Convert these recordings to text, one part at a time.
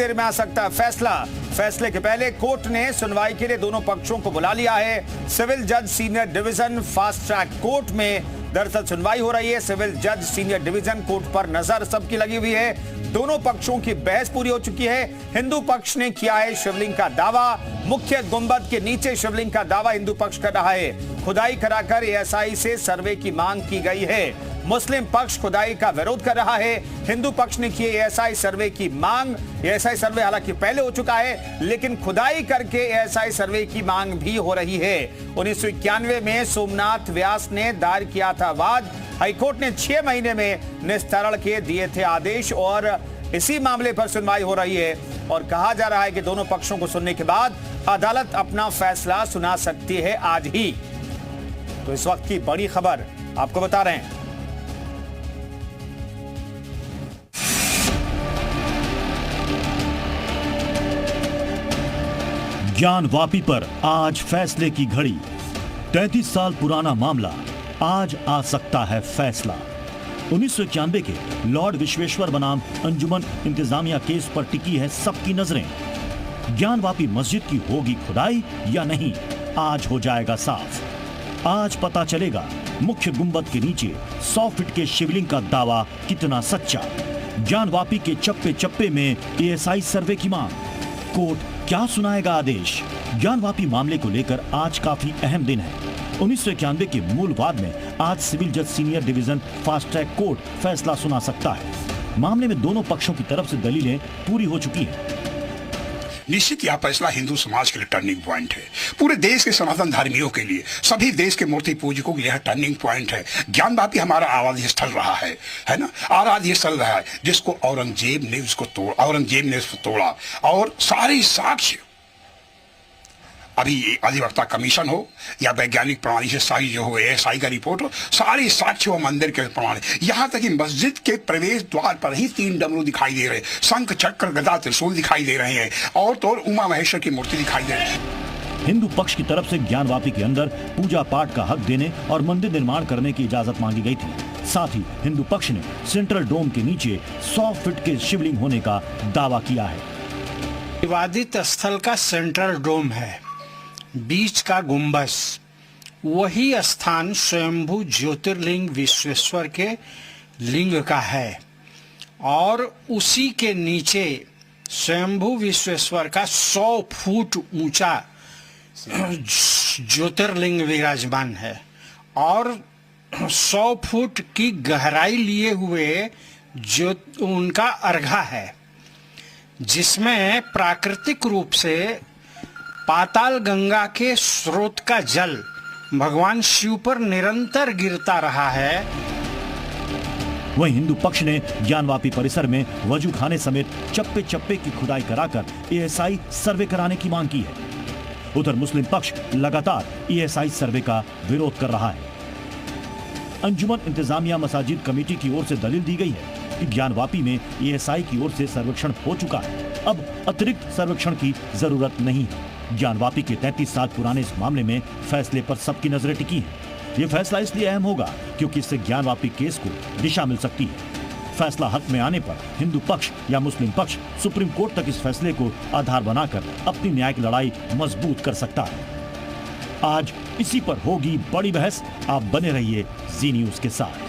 देर में आ सकता है फैसला। फैसले के पहले कोर्ट ने सुनवाई के लिए दोनों पक्षों को बुला लिया है। सिविल जज senior division fast track court में दरअसल सुनवाई हो रही है। सिविल जज सीनियर डिवीजन कोर्ट पर नजर सबकी लगी हुई है। दोनों पक्षों की बहस पूरी हो चुकी है। हिंदू पक्ष ने किया है शिवलिंग का दावा। मुख्य गुंबद के नीचे शिवलिंग का दावा हिंदू पक्ष कर रहा है। खुदाई कराकर एएसआई से सर्वे की मांग की गई है। मुस्लिम पक्ष खुदाई का विरोध कर रहा है। हिंदू पक्ष ने की एएसआई सर्वे की मांग। एएसआई सर्वे हालांकि पहले हो चुका है, लेकिन खुदाई करके एएसआई सर्वे की मांग भी हो रही है। 1991 में सोमनाथ व्यास ने दायर किया था वाद। हाईकोर्ट ने 6 महीने में निस्तारण के दिए थे आदेश और इसी मामले पर सुनवाई हो रही है। और कहा जा रहा है कि दोनों पक्षों को सुनने के बाद अदालत अपना फैसला सुना सकती है आज ही। तो इस वक्त की बड़ी खबर आपको बता रहे हैं। ज्ञानवापी पर आज फैसले की घड़ी। 33 साल पुराना मामला, आज आ सकता है फैसला। 1991 के लॉर्ड विश्वेश्वर बनाम अंजुमन इंतजामिया केस पर टिकी है सबकी नजरें। ज्ञानवापी मस्जिद की होगी खुदाई या नहीं, आज हो जाएगा साफ। आज पता चलेगा मुख्य गुंबद के नीचे 100 फीट के शिवलिंग का दावा कितना सच्चा। ज्ञानवापी के चप्पे चप्पे में एएसआई सर्वे की मांग। कोर्ट क्या सुनाएगा आदेश। ज्ञानवापी मामले को लेकर आज काफी अहम दिन है। 1991 के मूल वाद में आज सिविल जज senior division fast track court फैसला सुना सकता है। मामले में दोनों पक्षों की तरफ से दलीलें पूरी हो चुकी हैं। निश्चित यह फैसला हिंदू समाज के लिए टर्निंग पॉइंट है। पूरे देश के सनातन धर्मियों के लिए, सभी देश के मूर्ति पूजकों के लिए टर्निंग पॉइंट है। ज्ञानवापी हमारा आराध्य स्थल रहा है ना, आराध्य स्थल रहा है जिसको औरंगजेब ने उसको तोड़ा और सारी साक्ष्य, अभी अधिवक्ता कमीशन हो या वैज्ञानिक प्रणाली से सारी जो हो एएसआई का रिपोर्ट हो, सारी साक्ष्य वो मंदिर के प्रमाण है। यहाँ तक कि मस्जिद के प्रवेश द्वार पर ही 3 डमरू दिखाई दे रहे, शंख चक्र गदा त्रिशूल दिखाई दे रहे हैं और तो उमा महेश्वर की मूर्ति दिखाई दे रही है। हिंदू पक्ष की तरफ से ज्ञानवापी के अंदर पूजा पाठ का हक देने और मंदिर निर्माण करने की इजाजत मांगी गई थी। साथ ही हिंदू पक्ष ने सेंट्रल डोम के नीचे 100 फीट के शिवलिंग होने का दावा किया है। विवादित स्थल का सेंट्रल डोम है, बीच का गुंबज, वही स्थान स्वयंभू ज्योतिर्लिंग विश्वेश्वर के लिंग का है और उसी के नीचे स्वयंभू विश्वेश्वर का 100 फुट ऊंचा ज्योतिर्लिंग विराजमान है और 100 फुट की गहराई लिए हुए जो उनका अर्घा है, जिसमें प्राकृतिक रूप से पाताल गंगा के स्रोत का जल भगवान शिव पर निरंतर गिरता रहा है। वहीं हिंदू पक्ष ने ज्ञानवापी परिसर में वजू खाने समेत चप्पे चप्पे की खुदाई कराकर एएसआई सर्वे कराने की मांग की है। उधर मुस्लिम पक्ष लगातार एएसआई सर्वे का विरोध कर रहा है। अंजुमन इंतजामिया मसाजिद कमेटी की ओर से दलील दी गई है कि ज्ञानवापी में एएसआई की ओर से सर्वेक्षण हो चुका है, अब अतिरिक्त सर्वेक्षण की जरूरत नहीं है। ज्ञानवापी के 33 साल पुराने इस मामले में फैसले पर सबकी नजरें टिकी हैं। ये फैसला इसलिए अहम होगा क्योंकि इससे ज्ञानवापी केस को दिशा मिल सकती है। फैसला हक में आने पर हिंदू पक्ष या मुस्लिम पक्ष सुप्रीम कोर्ट तक इस फैसले को आधार बनाकर अपनी न्यायिक लड़ाई मजबूत कर सकता है। आज इसी पर होगी बड़ी बहस। आप बने रहिए जी न्यूज के साथ।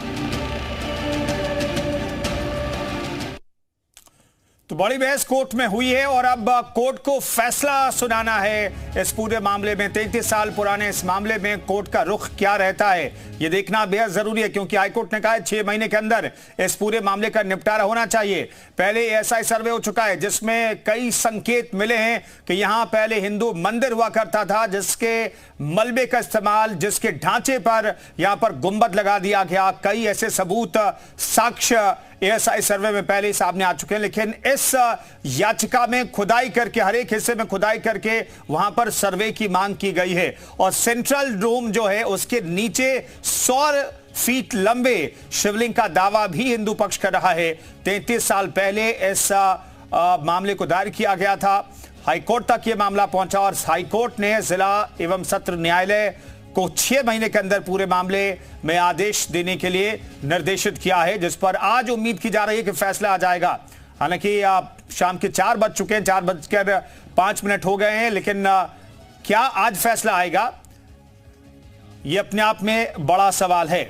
तो बड़ी बहस कोर्ट में हुई है और अब कोर्ट को फैसला सुनाना है इस पूरे मामले में। 33 साल पुराने इस मामले में कोर्ट का रुख क्या रहता है, ये देखना बेहद जरूरी है क्योंकि हाईकोर्ट ने कहा है 6 महीने के अंदर इस पूरे मामले का निपटारा होना चाहिए। पहले एएसआई सर्वे हो चुका है जिसमें कई संकेत मिले हैं कि यहां पहले हिंदू मंदिर हुआ करता था, जिसके मलबे का इस्तेमाल, जिसके ढांचे पर यहां पर गुंबद लगा दिया गया। कई ऐसे सबूत, साक्ष्य एएसआई सर्वे में पहले ही सामने आ चुके हैं, लेकिन इस याचिका में खुदाई करके, हर एक हिस्से में खुदाई करके वहां पर सर्वे की मांग की गई है। और सेंट्रल डोम जो है उसके नीचे 100 फीट लंबे शिवलिंग का दावा भी हिंदू पक्ष कर रहा है। 33 साल पहले इस मामले को दायर किया गया था, हाईकोर्ट तक यह मामला पहुंचा और हाईकोर्ट ने जिला एवं सत्र न्यायालय को 6 महीने के अंदर पूरे मामले में आदेश देने के लिए निर्देशित किया है, जिस पर आज उम्मीद की जा रही है कि फैसला आ जाएगा। हालांकि शाम के 4 बज चुके हैं, 4:05 हो गए हैं, लेकिन क्या आज फैसला आएगा, यह अपने आप में बड़ा सवाल है।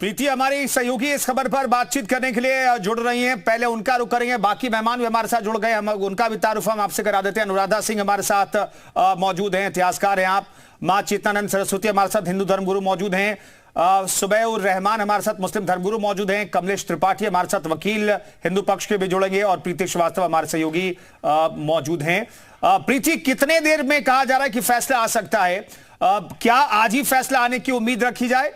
प्रीति हमारी सहयोगी इस खबर पर बातचीत करने के लिए जुड़ रही हैं, पहले उनका रुख करेंगे, बाकी मेहमान भी हमारे साथ जुड़ गए, हम उनका भी तारुफ हम आपसे करा देते हैं। अनुराधा सिंह हमारे साथ मौजूद हैं, इतिहासकार हैं आप। मां चेतनानंद सरस्वती हमारे साथ हिंदू धर्मगुरु मौजूद हैं। सुबैह उर रहमान हमारे साथ मुस्लिम धर्मगुरु मौजूद हैं। कमलेश त्रिपाठी हमारे साथ वकील हिंदू पक्ष के भी जुड़ेंगे और प्रीति श्रीवास्तव हमारे सहयोगी मौजूद हैं। प्रीति, कितने देर में कहा जा रहा है कि फैसला आ सकता है? क्या आज ही फैसला आने की उम्मीद रखी जाए?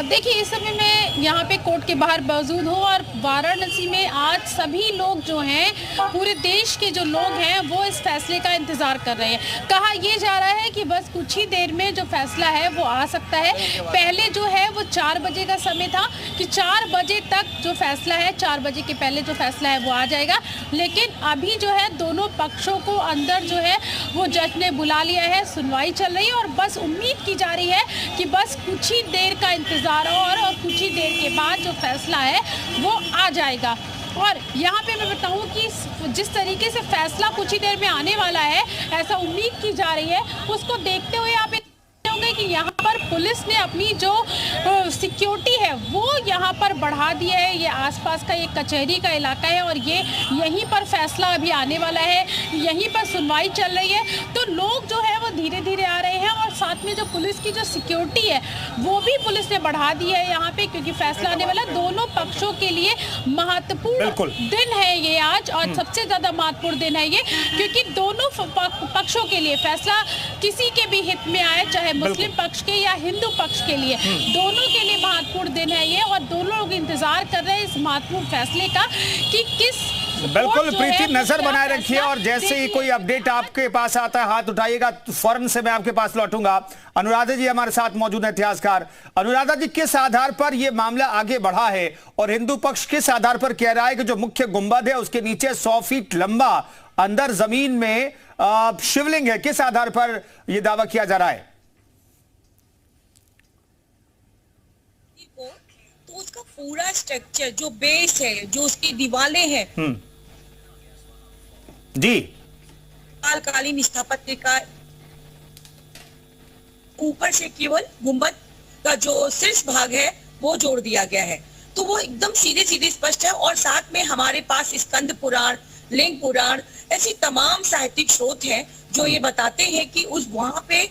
देखिए, इस समय मैं यहाँ पे कोर्ट के बाहर मौजूद हूँ और वाराणसी में आज सभी लोग जो हैं, पूरे देश के जो लोग हैं, वो इस फैसले का इंतज़ार कर रहे हैं। कहा यह जा रहा है कि बस कुछ ही देर में जो फैसला है वो आ सकता है। पहले जो है वो 4 बजे का समय था कि 4 बजे तक जो फैसला है, 4 बजे के पहले जो फैसला है वो आ जाएगा, लेकिन अभी जो है दोनों पक्षों को अंदर जो है वो जज ने बुला लिया है, सुनवाई चल रही है और बस उम्मीद की जा रही है कि बस कुछ ही देर का इंतजार और कुछ ही देर के बाद जो फैसला है वो आ जाएगा। और यहाँ पे मैं बताऊँ कि जिस तरीके से फैसला कुछ ही देर में आने वाला है, ऐसा उम्मीद की जा रही है, उसको देखते हुए आप होंगे कि यहाँ पर पुलिस ने अपनी जो सिक्योरिटी है वो यहाँ पर बढ़ा दी है। ये आसपास का एक कचहरी का इलाका है और ये यहीं पर फैसला अभी आने वाला है, यहीं पर सुनवाई चल रही है, तो लोग जो है वो धीरे धीरे आ रहे हैं और साथ में जो पुलिस की जो सिक्योरिटी है वो भी पुलिस ने बढ़ा दी है यहाँ पे, क्योंकि फैसला आने वाला दोनों पक्षों के लिए महत्वपूर्ण दिन है ये आज, और सबसे ज्यादा महत्वपूर्ण दिन है ये, क्योंकि दोनों पक्षों के लिए फैसला किसी के भी हित में आए, चाहे मुस्लिम पक्ष के या हिंदू पक्ष के लिए, दोनों के लिए महत्वपूर्ण दिन है ये, और दोनों लोग इंतजार कर रहे हैं इस महत्वपूर्ण फैसले का कि किस। बिल्कुल प्रीति, नजर बनाए रखिए और जैसे ही कोई अपडेट आपके पास आता है हाथ उठाइएगा, फौरन से मैं आपके पास लौटूंगा। अनुराधा जी हमारे साथ मौजूद है, इतिहासकार। अनुराधा जी, किस आधार पर यह मामला आगे बढ़ा है और हिंदू पक्ष किस आधार पर कह रहा है कि जो मुख्य गुंबद है उसके नीचे 100 फीट लंबा अंदर जमीन में शिवलिंग है, किस आधार पर यह दावा किया जा रहा है? तो उसका पूरा स्ट्रक्चर, जो बेस है, जो उसकी दीवारें हैं, जी, कालीन स्थापत्य का ऊपर से केवल गुंबद का जो शीर्ष भाग है वो जोड़ दिया गया है, तो वो एकदम सीधे सीधे स्पष्ट है। और साथ में हमारे पास स्कंद पुराण, लिंग पुराण, ऐसी तमाम साहित्यिक स्रोत हैं जो ये बताते हैं कि उस वहां पे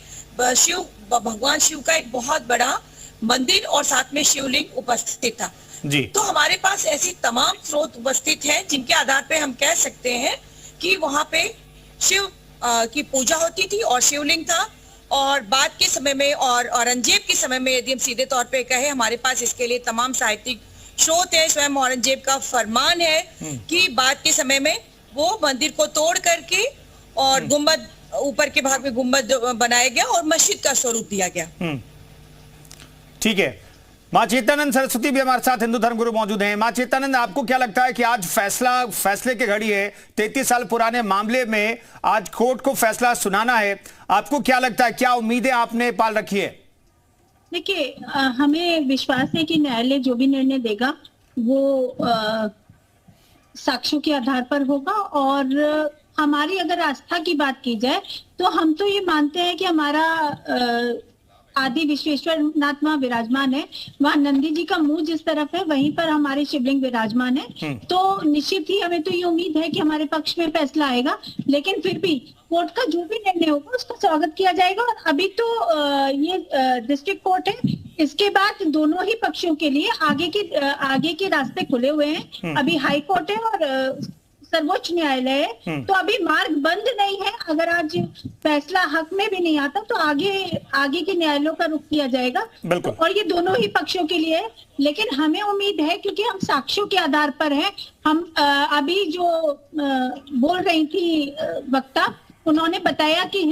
भगवान शिव का एक बहुत बड़ा मंदिर और साथ में शिवलिंग उपस्थित था जी। तो हमारे पास ऐसी तमाम स्रोत उपस्थित हैं जिनके आधार पे हम कह सकते हैं कि वहां पे शिव की पूजा होती थी और शिवलिंग था। और बाद के समय में और औरंगजेब के समय में, यदि हम सीधे तौर पे कहें, हमारे पास इसके लिए तमाम साहित्यिक स्रोत है। स्वयं औरंगजेब का फरमान है कि बाद के समय में वो मंदिर को तोड़ करके और गुंबद, ऊपर के भाग में गुंबद बनाया गया और मस्जिद का स्वरूप दिया गया। ठीक है, मां चेतनानंद सरस्वती भी हमारे साथ हिंदू धर्मगुरु मौजूद हैं। मां चेतनानंद, आपको क्या लगता है कि आज फैसले की घड़ी है, 33 साल पुराने मामले में आज कोर्ट को फैसला सुनाना है, आपको क्या लगता है, क्या उम्मीदें आपने पाल रखी है? देखिए, हमें विश्वास है कि न्यायालय जो भी निर्णय देगा वो साक्ष्यों के आधार पर होगा। और हमारी अगर आस्था की बात की जाए तो हम तो ये मानते हैं कि हमारा आदि विश्वेश्वर नाथ वहाँ विराजमान है, वहाँ नंदी जी का मुंह जिस तरफ है वहीं पर हमारे शिवलिंग विराजमान है, तो निश्चित ही हमें तो ये उम्मीद है कि हमारे पक्ष में फैसला आएगा। लेकिन फिर भी कोर्ट का जो भी निर्णय होगा उसका स्वागत किया जाएगा। और अभी तो ये डिस्ट्रिक्ट कोर्ट है, इसके बाद दोनों ही पक्षों के लिए आगे के रास्ते खुले हुए हैं। अभी हाई कोर्ट है और सर्वोच्च न्यायालय है, तो अभी मार्ग बंद नहीं है। अगर आज फैसला हक में भी नहीं आता तो आगे के न्यायालयों का रुख किया जाएगा, और ये दोनों ही पक्षों के लिए है। लेकिन हमें उम्मीद है, क्योंकि हम साक्ष्यों के आधार पर हैं, हम अभी जो बोल रही थी वक्ता, उन्होंने बताया कि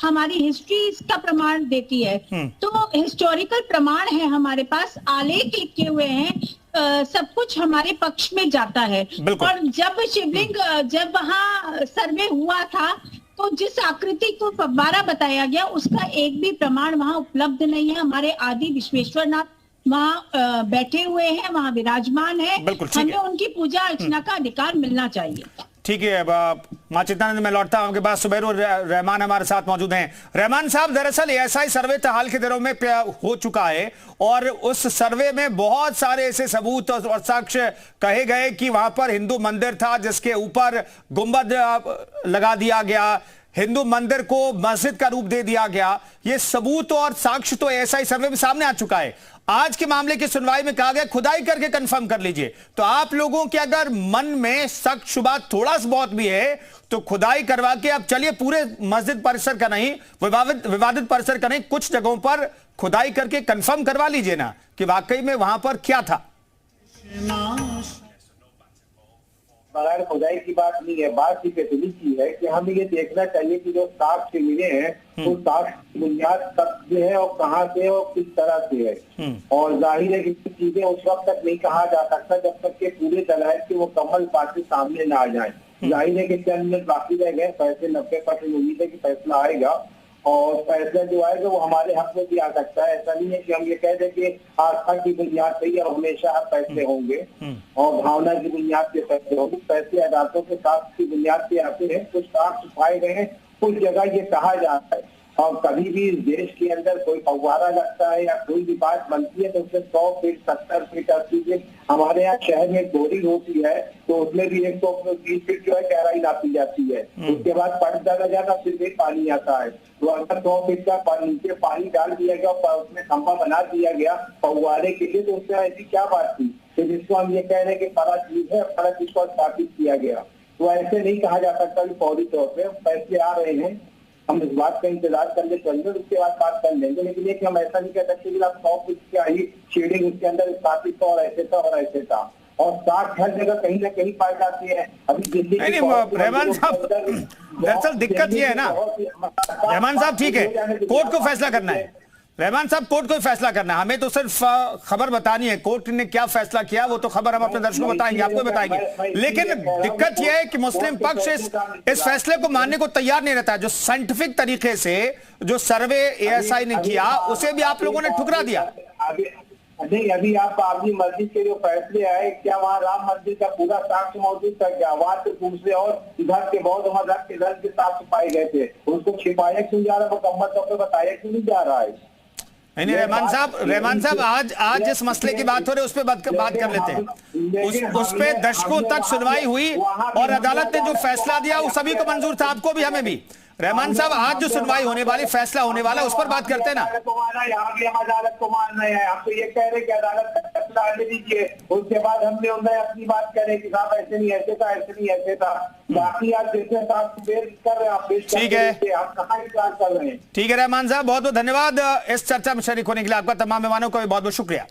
हमारी हिस्ट्री इसका प्रमाण देती है, तो हिस्टोरिकल प्रमाण है हमारे पास, आलेख लिखे हुए हैं, सब कुछ हमारे पक्ष में जाता है। और जब शिवलिंग जब वहाँ सर्वे हुआ था तो जिस आकृति को फव्वारा बताया गया उसका एक भी प्रमाण वहाँ उपलब्ध नहीं है। हमारे आदि विश्वेश्वर नाथ वहाँ बैठे हुए हैं, वहाँ विराजमान है। बिल्कुल, ठीक हमें है। उनकी पूजा अर्चना का अधिकार मिलना चाहिए। ठीक है, अब मां चित्तानंद मैं लौटता हूं आपके पास। सुबैर और रहमान हमारे साथ मौजूद हैं। रहमान साहब, दरअसल एएसआई सर्वे तो हाल के दिनों में हो चुका है और उस सर्वे में बहुत सारे ऐसे सबूत और साक्ष्य कहे गए कि वहां पर हिंदू मंदिर था जिसके ऊपर गुंबद लगा दिया गया, हिंदू मंदिर को मस्जिद का रूप दे दिया गया। ये सबूत और साक्ष्य तो एएसआई सर्वे में सामने आ चुका है। आज के मामले की सुनवाई में कहा गया खुदाई करके कंफर्म कर लीजिए। तो आप लोगों के अगर मन में शक शुबा थोड़ा सा बहुत भी है तो खुदाई करवा के अब चलिए, पूरे मस्जिद परिसर का नहीं, विवादित परिसर का नहीं, कुछ जगहों पर खुदाई करके कंफर्म करवा लीजिए ना कि वाकई में वहां पर क्या था। बगैर खुदाई की बात नहीं है। बात सिर्फ इतनी की है कि हमें ये देखना चाहिए कि जो साक्ष्य मिले हैं वो साक्ष्य की बुनियाद कब से है और कहाँ से और किस तरह से है। और जाहिर है कि चीजें उस वक्त तक नहीं कहा जा सकता जब तक के पूरे दलाइल के मुकम्मल बातें सामने न आ जाए। जाहिर है कि चंद मिनट बाकी रह गए, फैसले 90% उम्मीद है कि फैसला आएगा और फैसला जो आएगा वो हमारे हक में भी आ सकता है। ऐसा नहीं है कि हम ये कह दें कि आस्था की बुनियाद पे ही और हमेशा हर फैसले होंगे और भावना की बुनियाद पे फैसले होंगे। फैसले अदालतों के साक्ष्य की बुनियाद पे आते हैं। कुछ साक्ष्य पाए गए हैं, कुछ जगह ये कहा जाता है और कभी भी इस देश के अंदर कोई फव्वारा लगता है या कोई भी बात बनती है तो उससे 100 फीट 70 फीट 80 फीट, हमारे यहाँ शहर में बोरिंग होती है तो उसमें भी 120 फीट जो है गहराई नापी जाती है। उसके बाद पट डाला जाता फिर भी पानी आता है। तो अगर 100 फीट का नीचे पानी डाल दिया गया और उसमें खंभा बना दिया गया फव्वारे के लिए, तो उसमें ऐसी क्या बात थी तो जिसको हम ये कह रहे हैं कि फला चीज है, फला चीज को स्थापित किया गया। तो ऐसे नहीं कहा जा सकता कि फौरी तौर पर फैसले आ रहे हैं, हम इस बात का इंतजार करके चलेंगे, उसके बाद बात कर लेंगे। लेकिन ये कि हम ऐसा नहीं कह सकते कि आप 100 फीट क्या ही शेडिंग उसके अंदर स्थापित था और ऐसे था और ऐसे था। और साक्ष्य हर जगह कहीं ना कहीं पाई जाती है। अभी दिल्ली रहमान साहब, दरअसल दिक्कत ये है ना रहमान साहब, ठीक है, कोर्ट को फैसला करना है। रहमान साहब, कोर्ट को फैसला करना है, हमें तो सिर्फ खबर बतानी है। कोर्ट ने क्या फैसला किया वो तो खबर हम अपने दर्शकों को बताएंगे, आपको बताएंगे। लेकिन दिक्कत यह है कि मुस्लिम पक्ष इस फैसले को मानने को तैयार नहीं रहता है। जो साइंटिफिक तरीके से जो सर्वे एएसआई ने किया उसे भी आप लोगों ने ठुकरा दिया। नहीं, अभी आप बाबरी मस्जिद के जो फैसले आए, क्या वहाँ राम मंदिर का पूरा साक्ष्य मौजूद था? क्या वहाँ से दूसरे और इधर के बौद्ध मजहब के धर्म के साक्ष्य पाए गए थे? उसको छिपाया क्यों जा रहा है, मुकम्मल तौर पर बताया क्यों नहीं जा रहा है? नहीं, रहमान साहब, आज जिस मसले की बात हो रही है उस पर बात कर लेते हैं। उस पे दशकों तक सुनवाई हुई और अदालत ने जो फैसला दिया वो सभी को मंजूर था, आपको भी हमें भी। रहमान साहब, आज जो सुनवाई होने वाली, फैसला होने वाला, उस पर बात करते हैं ना। यहाँ भी हम अदालत को मान रहे हैं, हम तो ये कह रहे हैं कि अदालत का फैसला आने दीजिए, उसके बाद हमने उनमें अपनी बात करें कि साहब ऐसे नहीं ऐसे था, ऐसे नहीं ऐसे था। बाकी आप जैसे साहब पेश कर रहे हैं, आप पेश ठीक है, आप कहाँ इंतजार कर रहे हैं? ठीक है रहमान साहब, बहुत बहुत धन्यवाद इस चर्चा में शरीक होने के लिए। आपका तमाम मेहमानों का भी बहुत बहुत शुक्रिया।